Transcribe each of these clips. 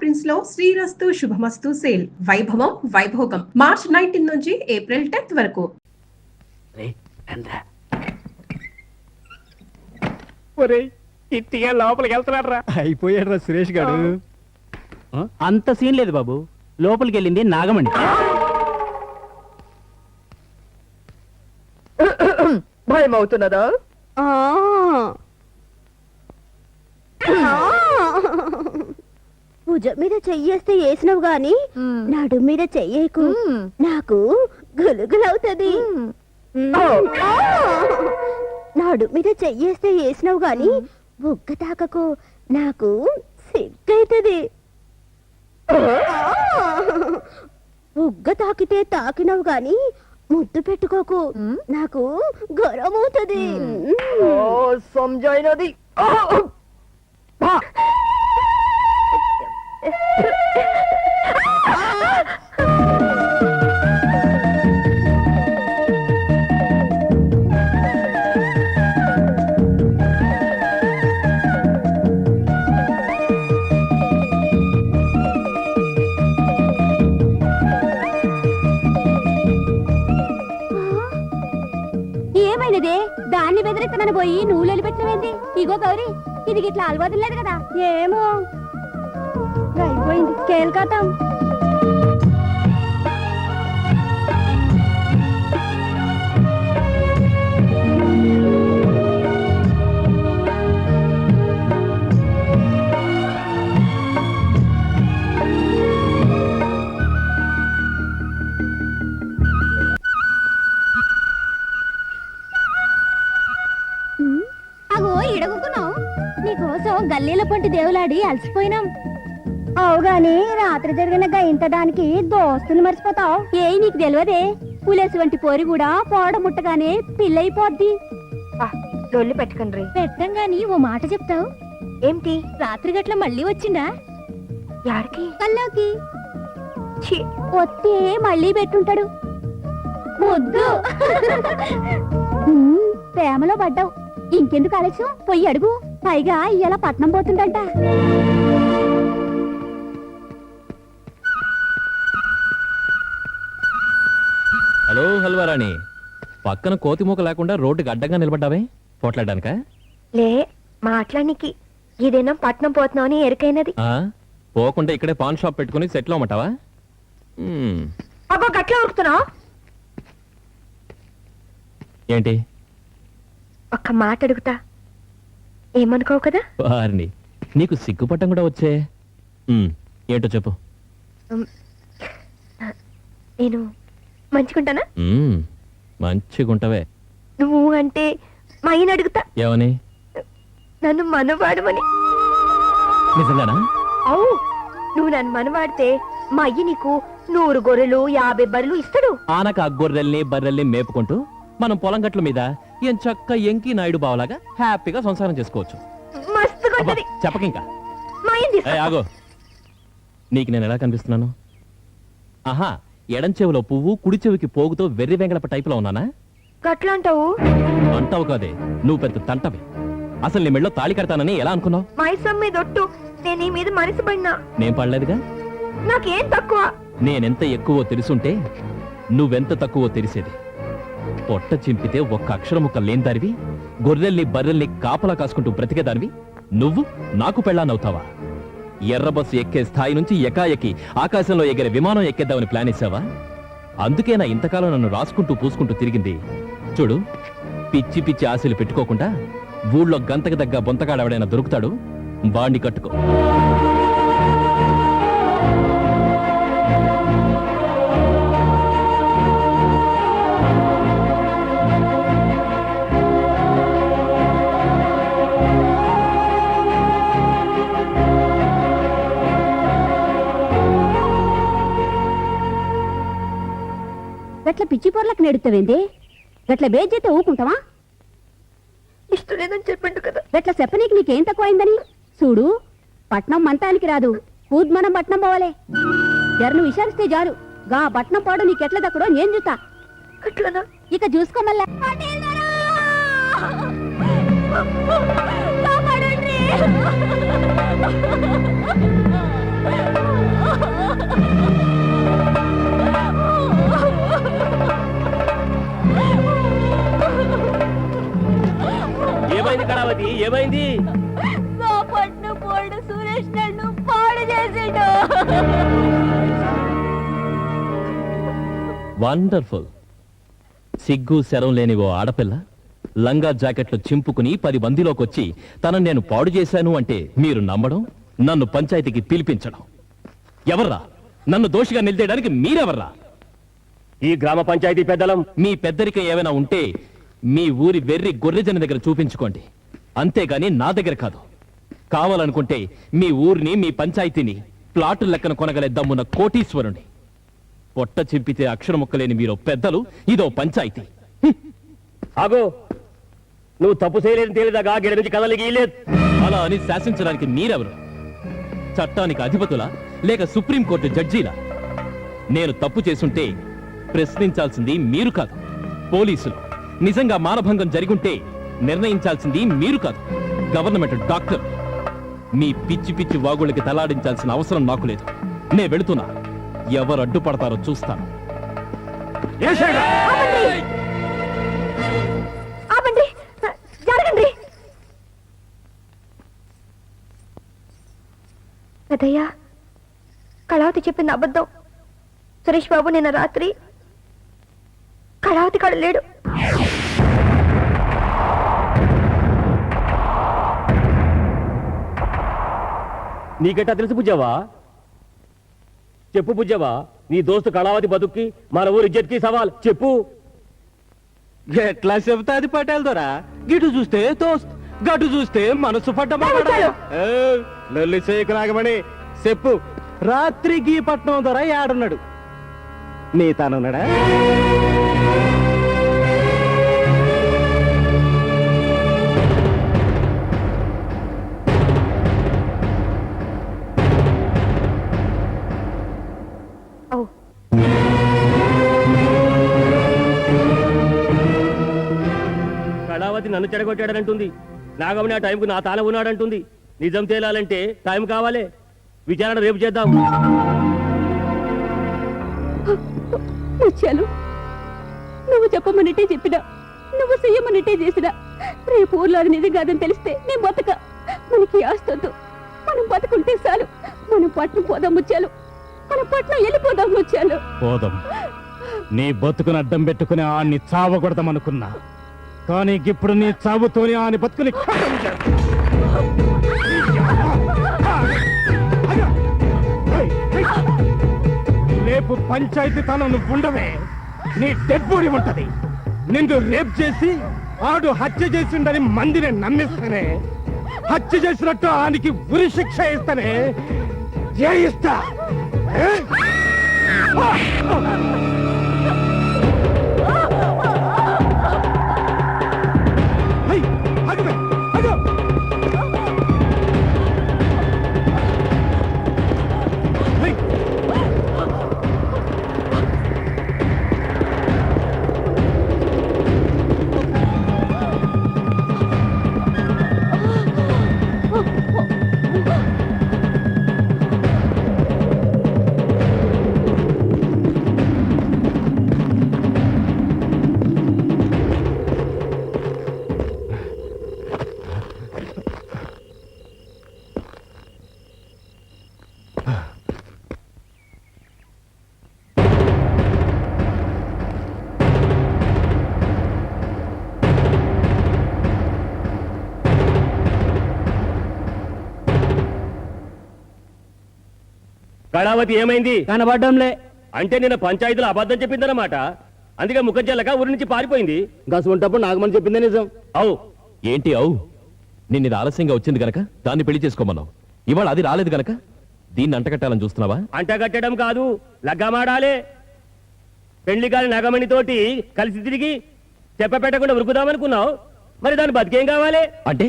Prints లో శ్రీరస్తు శుభమస్తు sale వైభవం Vaibhogam March 19 నుంచి ఏప్రిల్ 10th వరకు. లోపలికి వెళ్తున్నారా? అయిపోయాడు సురేష్ గారు. అంత సీన్ లేదు బాబు, లోపలికి వెళ్ళింది నాగమణి. భయం అవుతున్నదా? భుజం మీద చెయ్యేస్తే వేసినవు గాని నడు మీద చెయ్యకు, నాకు గులుగులవుతుంది. నాడు మీద చెయ్యేస్తే వేసినవు గాని బుగ్గ తాకకు, నాకు సిగ్గైతది. బుగ్గ తాకితే తాకినవు గాని ముద్దు పెట్టుకోకు, నాకు గరమవుతుంది. సంజైనది ఏమైనదే? దాన్ని బెదిరిస్తానని పోయి నువ్వు నిలబెట్టినవేంది? ఇగో గౌరీ, ఇది ఇట్లా అలవాటు లేదు కదా. ఏమో అయిపోయింది కేల్కాతాం. నీకోసం గల్లీల పొంటి దేవులాడి అలసిపోయినాం. అవుగాని రాత్రి జరిగిన గయింతడానికి దోస్తులు మర్చిపోతావు. ఏ నీకు తెలియదే, పులేసు వంటి పోరి కూడా పోడ ముట్టగానే పిల్లయిపోద్ది. లొల్లి పెట్టకండి. పెట్టంగాని ఓ మాట చెప్తావు ఏంటి? రాత్రి గట్ల మళ్ళీ వచ్చిందా? యాడికి? కల్లోకి వస్తే మళ్ళీ పెట్టుంటాడు ముద్దు. ప్రేమలో పడ్డావు, ఇంకెందుకు ఆలస్యం, పొయ్యి అడుగు. పైగా ఇలా పట్నం పోతుందంట. హలో హల్వారాణి, పక్కన కోతిమూక లేకుండా రోడ్డుకి అడ్డంగా నిలబడ్డావే, పోట్లాడానిక? లే, మాట్లాడానికి ఇదేనా పట్నం పోతున్నావు అని ఎరుకైనది. పోకుండా ఇక్కడే పాన్ షాప్ పెట్టుకుని సెటిల్ అవ్వమంటావా? అబ్బా గట్లా ఉరుకుతున్నావు ఏంటి? ఒక్క మాట అడుగుతా, ఏమనుకోవు కదా? వారిని, నీకు సిగ్గుపట్టం కూడా వచ్చే. ఏంటో చెప్పు. నేను మంచిగుంటానా? మంచిగుంటవే. నువ్వు అంటే మా ఆయన అడుగుతా. ఏమని? నన్ను మనవాడమని. నిజంగానా? అవు, నువ్వు నన్ను మనవాడితే మా అయ్య నీకు 100 గొర్రెలు 50 బర్రెలు ఇస్తాడు. ఆనక గొర్రెల్ని బర్రెల్ని మేపుకుంటూ మనం పొలం గట్ల మీద ఏం చక్క ఎంకి నాయుడు బావలాగా హ్యాపీగా సంసారం చేసుకోవచ్చు. మస్తుగా ఉంటది. చెప్పకింకా. మా ఆయన తీసుకొస్తా. ఆగో, నీకు నేను ఎలా కనిపిస్తున్నాను? ఆహా, ఎడం చెవిలో పువ్వు, కుడి చెవికి పోగుతో వెర్రి వెంగళప టైపులో ఉన్నానా? గట్లా అంటావు? అంటావు కాదే, నువ్వు పెద్ద తంటవి. అసలు నీ మెళ్ళో తాళి కడతానని ఎలా అనుకున్నావు? మైసమ్మ మీద ఒట్టు, నేను నీ మీద మనసు పడినా. నేను పడలేదుగా. నాకేం తక్కువ? నేనెంత ఎక్కువో తెలుసుంటే నువ్వెంత తక్కువో తెలిసేది. పొట్ట చింపితే ఒక్క అక్షరం ముక్క లేనిదానివి, గొర్రెల్ని బర్రెల్ని కాపలా కాసుకుంటూ బ్రతికేదానివి నువ్వు నాకు పెళ్ళానవుతావా? ఎర్ర బస్సు ఎక్కే స్థాయి నుంచి ఎకాఎకి ఆకాశంలో ఎగిరే విమానం ఎక్కేద్దామని ప్లాన్ వేసావా? అందుకేనా ఇంతకాలం నన్ను రాసుకుంటూ పూసుకుంటూ తిరిగింది. చూడు, పిచ్చి పిచ్చి ఆశలు పెట్టుకోకుండా ఊళ్ళో గంతకు దగ్గర బొంతగాడెవడైనా దొరుకుతాడు, వాణ్ణి కట్టుకో. గట్ల పిచ్చి పొర్లకు నెడుతావేంది? గట్ల బేజ్జైతే ఊకుంటావా? ఇష్టం లేదని చెప్పిండు కదా. గట్ల చెప్పనీకి నీకేం తక్కువైందని? చూడు, పట్నం మంతానికి రాదు, మనం పట్నం పోవాలే. జరను విచారిస్తే జారు, గా పట్నం పాడు నీకెట్ల దక్కడో నేను చూస్తా. అట్లనా? ఇక చూసుకోమల్లా. కాపాడండి. వండర్ఫుల్. సిగ్గు శరం లేని ఓ ఆడపిల్ల లంగా జాకెట్లు చింపుకుని 10 మందిలోకి వచ్చి తనను నేను పాడు చేశాను అంటే మీరు నమ్మడం, నన్ను పంచాయతీకి పిలిపించడం. ఎవర్రా నన్ను దోషిగా నిలదేయడానికి? మీరెవర్రా? ఈ గ్రామ పంచాయతీ పెద్దలం. మీ పెద్దరిక ఏమైనా ఉంటే మీ ఊరి వెర్రి గొర్రెజన దగ్గర చూపించుకోండి, అంతేగాని నా దగ్గర కాదు. కావాలనుకుంటే మీ ఊరిని, మీ పంచాయతీని ప్లాటు లెక్కన కొనగలే దమ్మున కోటీశ్వరుని. పొట్ట చింపితే అక్షర ముక్కలేని మీరు పెద్దలు, ఇదో పంచాయతీ. ఆగో, నువ్వు తప్పు చేయలేదని తేలిదాకా గిడ నుంచి కదలికి లేదు. అలా అని శాసించడానికి మీరెవరు? చట్టానికి అధిపతులా లేక సుప్రీంకోర్టు జడ్జీలా? నేను తప్పు చేసుంటే ప్రశ్నించాల్సింది మీరు కాదు, పోలీసులు. నిజంగా మానభంగం జరిగుంటే నిర్ణయించాల్సింది మీరు కాదు, గవర్నమెంట్ డాక్టర్. మీ పిచ్చి పిచ్చి వాగుళ్ళకి తలాడించాల్సిన అవసరం నాకు లేదు. నే వెళుతున్నా, ఎవరు అడ్డుపడతారో చూస్తాను. ఆపండి, జరగండి. అదయ్యా, కళావతి చెప్పింది అబద్ధం. సురేష్ బాబు నిన్న రాత్రి కళావతి కాడ లేడు. నీకెట్టా తెలుసు బుజ్జవా? చెప్పు బుజ్జవా, నీ దోస్తు కళావతి బతుక్కి మన ఊరి ఇజ్జత్కి సవాల్ చెప్పు. ఎట్లా చెబుతాది పటేల్ దొరా? గిటు చూస్తే దోస్త్, గటు చూస్తే మనసు చాలు. లొల్లి చేయకు నాగమణి. చెప్పు, రాత్రి గీ పట్నం దొర యాడున్నాడు? నీ తానున్నాడా? ఓ, కళావతి నన్ను చెడగొట్టాడనంటుంది. నాగమణి ఆ టైంకు నా తాన ఉన్నాడంటుంది. నిజం తేలాలంటే టైం కావాలే. విచారణ రేపు చేద్దాం. ముత్యాలు, నువ్వు చెప్పమనిటే చెప్పినా, నువ్వు చెయ్యమనిటే చేసినా, రేపు ఊర్లో అది నిజం కాదని తెలిస్తే నేను బతక. మనకి ఆస్తొద్దు, మనం బతుకుంటే చాలు. మనం పట్నం పోదాం ముత్యాలు, మనం పట్నం వెళ్ళిపోదాం ముత్యాలు. పోదాం. నీ బతుకుని అడ్డం పెట్టుకుని ఆన్ని చావకూడదామనుకున్నా, కానీ ఇప్పుడు నీ చావుతోని ఆని బతుకుని ఖతం చేస్తా. రేపు పంచాయతీ తనం నువ్వు ఉండవే, నీ డెడ్ బాడీ ఉంటది. నిన్ను రేప్ చేసి ఆడు హత్య చేసిండని మందిని నమ్మిస్తానే, హత్య చేసినట్టు ఆనికి ఉరి శిక్ష ఇస్తానే. చేయిస్తా. కళావతి ఏమైంది? కనబడ్డంలే. అంటే నిన్న పంచాయతీలో అబద్ధం చెప్పిందన్నమాట. అందుకే ముఖజ్జల్లక ఊరి నుంచి పారిపోయింది. గసుంటప్పుడు నాగమని చెప్పిందే నిజం. అవు ఏంటి అవు? నిన్న ఇది ఆలస్యంగా వచ్చింది గనక దాన్ని పెళ్లి చేసుకోమన్నావు. ఇవాళ అది రాలేదు గనక దీన్ని అంటకట్టాలని చూస్తున్నావా? అంటగట్టడం కాదు, లగ్గమాడాలే. పెళ్లి కాని నగమణితోటి కలిసి తిరిగి చెప్పపెట్టకుండా ఉరుకుదామనుకున్నావు. మరి దాని బతికేం కావాలి? అంటే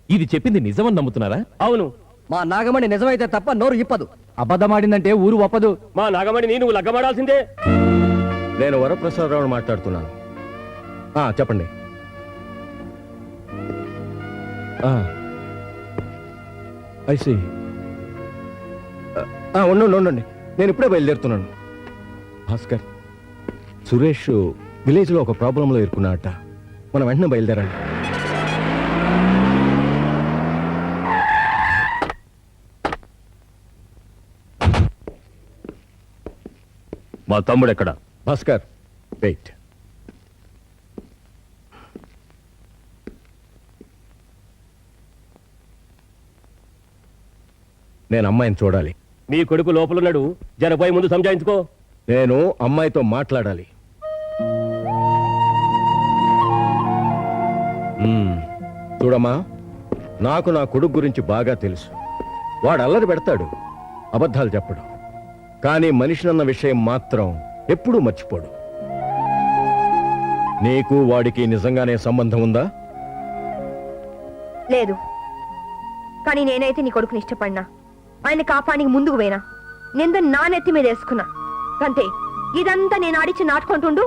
ఇది చెప్పింది నిజమని నమ్ముతున్నారా? అవును, మా నాగమణి నిజమైతే తప్ప నోరు ఇప్పదు. అబద్ధమాడిందంటే ఊరు ఒప్పదు. మా నాగమణిని నువ్వు లగ్గమాడాల్సిందే. నేను వరప్రసాదరావు మాట్లాడుతున్నాను. చెప్పండి. ఐసి ఉండండి, నేను ఇప్పుడే బయలుదేరుతున్నాను. భాస్కర్, సురేష్ విలేజ్లో ఒక ప్రాబ్లంలో ఇరుక్కున్నట్ట. మనం వెంటనే బయలుదేరాలి. మా తమ్ముడు ఎక్కడ? భాస్కర్ వెయిట్. నేను అమ్మాయిని చూడాలి. మీ కొడుకు లోపలున్నాడు, జరపోయి ముందు సంజాయించుకో. నేను అమ్మాయితో మాట్లాడాలి. చూడమ్మా, నాకు నా కొడుకు గురించి బాగా తెలుసు. వాడు అల్లరి పెడతాడు, అబద్ధాలు చెప్పడు. కానీ మనిషినన్న విషయం మాత్రం ఎప్పుడూ మర్చిపోడు. నీకు వాడికి నిజంగానే సంబంధం ఉందా? లేదు, కానీ నేనైతే నీ కొడుకుని ఇష్టపడినా, ఆయన కాపానికి ముందుకు పోయినా, నింద నా నెత్తి మీద వేసుకున్నా. అంతే, ఇదంతా నేను ఆడిచి నాటుకుంటుండు,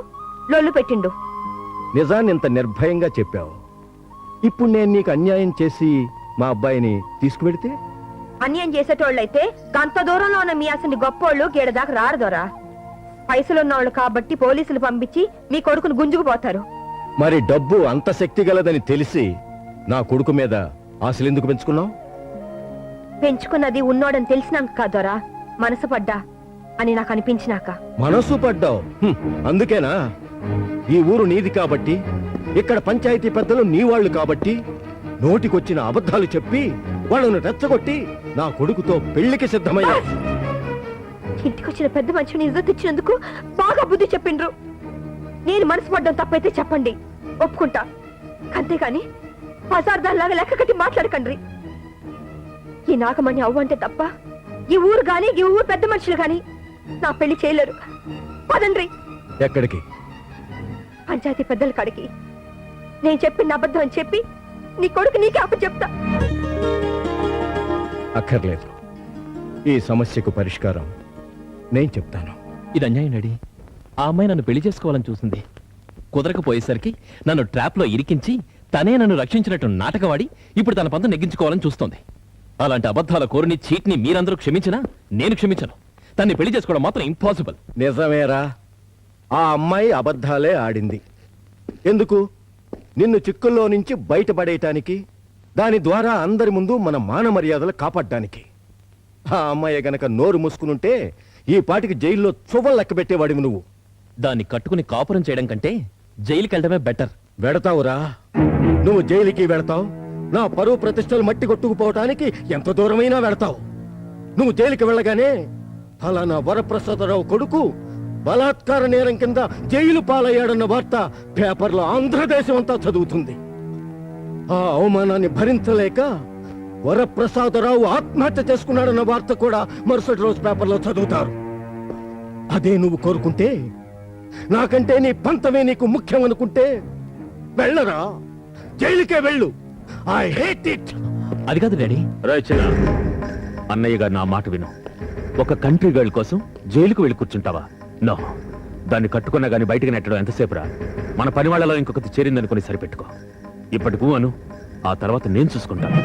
లొల్లు పెట్టిండు. నిజాన్ని ఇంత నిర్భయంగా చెప్పావు. ఇప్పుడు నేను నీకు అన్యాయం చేసి మా అబ్బాయిని తీసుకువెడితే? అన్యాయం చేసేటోళ్ళైతే గంత దూరంలో ఉన్న మీ అసలు గొప్పోళ్ళు గీడదాకా రారు దొరా. పైసలున్నోళ్ళు కాబట్టి పోలీసులు పంపించి మీ కొడుకును గుంజుకుపోతారు. మరి డబ్బు అంత శక్తి గలదని తెలిసి నా కొడుకు మీద ఆశలెందుకు పెంచుకున్నావు? పెంచుకున్నది ఉన్నోడని తెలిసినాక కాదోరా, మనసు పడ్డా అని నాకు అనిపించినాక. మనసు పడ్డావు. అందుకేనా ఈ ఊరు నీది కాబట్టి, ఇక్కడ పంచాయతీ పెద్దలు నీ వాళ్ళు కాబట్టి నోటికొచ్చిన అబద్ధాలు చెప్పి వాళ్ళను రెచ్చగొట్టి నా కొడుకుతో పెళ్లికి సిద్ధమయ్యా. ఇంటికొచ్చిన పెద్ద మనిషిని ఇజ్జత్ ఇచ్చినందుకు బాగా బుద్ధి చెప్పిండ్రు. నేను మనసు పడ్డం తప్పైతే చెప్పండి, ఒప్పుకుంటా. అంతేగాని పసార్దాల్లాగా లెక్క కట్టి మాట్లాడకండ్రి. ఈ నాగమణి అవ్వంటే తప్ప ఈ ఊరు గాని ఈ ఊరు పెద్ద మనుషులు గాని నా పెళ్లి చేయలేరు. పదండ్రి. ఎక్కడికి? పంచాయతీ పెద్దల కాడికి. నేను చెప్పిన అబద్ధం అని చెప్పి నీ కొడుకు నీకే అప్పు చెప్తా. అక్కర్లేదు, ఈ సమస్యకు పరిష్కారం నేను చెప్తాను. ఇది అన్యాయం డాడీ. ఆ అమ్మాయి నన్ను పెళ్లి చేసుకోవాలని చూసింది. కుదరకపోయేసరికి నన్ను ట్రాప్ లో ఇరికించి తనే నన్ను రక్షించినట్టు నాటకవాడి ఇప్పుడు తన పంత నెగ్గించుకోవాలని చూస్తోంది. అలాంటి అబద్ధాల కోరిని చీట్ని మీరందరూ క్షమించినా నేను క్షమించను. తన్ని పెళ్లి చేసుకోవడం మాత్రం ఇంపాసిబుల్. నిజమేరా, ఆ అమ్మాయి అబద్ధాలే ఆడింది. ఎందుకు? నిన్ను చిక్కుల్లో నుంచి బయటపడేయటానికి, దాని ద్వారా అందరి ముందు మన మాన మర్యాదలు కాపాడడానికి. ఆ అమ్మాయి గనక నోరు మూసుకునుంటే ఈ పాటికి జైల్లో చువ్వలు లెక్క పెట్టేవాడివి నువ్వు. దాన్ని కట్టుకుని కాపురం చేయడం కంటే జైలుకి వెళ్ళడమే బెటర్. వెడతావురా, నువ్వు జైలుకి వెడతావు. నా పరువు ప్రతిష్టలు మట్టి కొట్టుకుపోవటానికి ఎంత దూరమైనా వెడతావు. నువ్వు జైలుకి వెళ్ళగానే ఫలానా వరప్రసాదరావు కొడుకు బలాత్కార నేరం కింద జైలు పాలయ్యాడన్న వార్త పేపర్లో ఆంధ్రదేశం అంతా చదువుతుంది. ఆ అవమానాన్ని భరించలేక వరప్రసాదరావు ఆత్మహత్య చేసుకున్నాడన్న వార్త కూడా మరుసటి రోజు పేపర్లో చదువుతారు. అదే నువ్వు కోరుకుంటే, నాకంటే నీ పంతమే నీకు ముఖ్యం అనుకుంటే వెళ్ళరా, జైలుకే వెళ్ళు. I hate it. అది కాదు డాడీ. అన్నయ్య గారు నా మాట విను. ఒక కంట్రీ గర్ల్ కోసం జైలుకు వెళ్ళి కూర్చుంటావా? నో. దాన్ని కట్టుకున్నా గానీ బయటికి నెట్టడం ఎంతసేపు రా. మన పని వాళ్ళలో ఇంకొకటి చేరిందనుకుని సరిపెట్టుకో. ఇప్పటికూ అను, ఆ తర్వాత నేను చూసుకుంటాను.